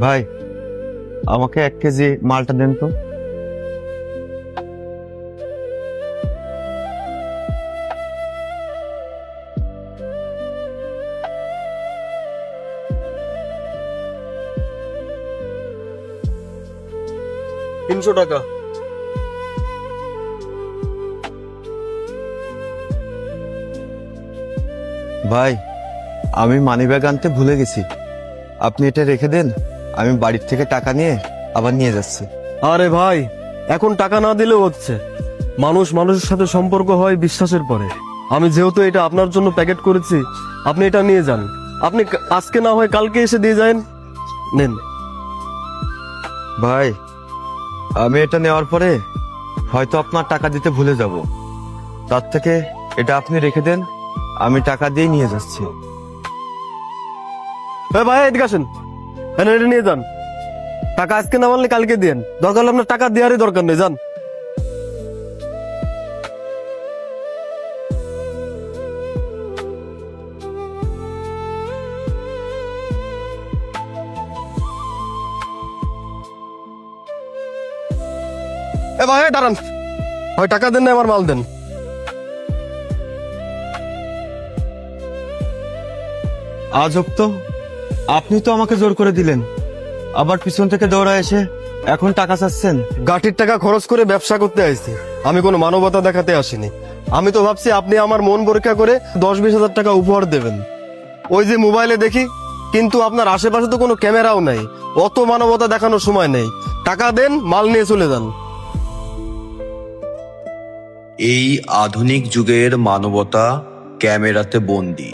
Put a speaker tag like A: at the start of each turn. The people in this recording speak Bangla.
A: ভাই, আমাকে 1 কেজি মালটা দেন তো।
B: $300।
A: ভাই, আমি মানিব্যাগ আনতে ভুলে গেছি, আপনি এটা রেখে দেন, আমি বাড়ির থেকে টাকা নিয়ে আবার নিয়ে যাচ্ছি।
B: আরে ভাই, এখন টাকা না দিলেও হচ্ছে। মানুষ মানুষের সাথে সম্পর্ক হয় বিশ্বাসের পরে। আমি যেহেতু এটা আপনার জন্য প্যাকেট করেছি, আপনি এটা নিয়ে যান। আপনি আজকে না হয় কালকে এসে দিয়ে যান। নেন।
A: ভাই, আমি এটা নেওয়ার পরে হয়তো আপনার টাকা দিতে ভুলে যাব, তার থেকে এটা আপনি রেখে দেন, আমি টাকা দিয়ে নিয়ে যাচ্ছি।
B: ভাই এদিকে আসেন, এটা নিয়ে যান। টাকা আজকে না মানলে কালকে দেন, দরকার হলে আপনার টাকা দেওয়ারই দরকার নেই, যান। ভাই দাঁড়ান, হয় টাকা দেন না আমার মাল দেন।
A: আজব তো, আপনি তো আমাকে জোর করে দিলেন, আবার পিছন থেকে দৌড়া এসে এখন টাকা চাচ্ছেন।
B: গাঠির টাকা খরচ করে ব্যবসা করতে আসছি, আমি কোনো মানবতা দেখাতে আসিনি। আমি তো ভাবছি আপনি আমার মন পরীক্ষা করে 10-20 হাজার টাকা উপহার দেবেন। ওই যে মোবাইলে দেখি, কিন্তু আপনার আশেপাশে তো কোনো ক্যামেরাও নাই, অত মানবতা দেখানোর সময় নেই। টাকা দেন, মাল নিয়ে চলে যান।
C: এই আধুনিক যুগের মানবতা ক্যামেরাতে বন্দী।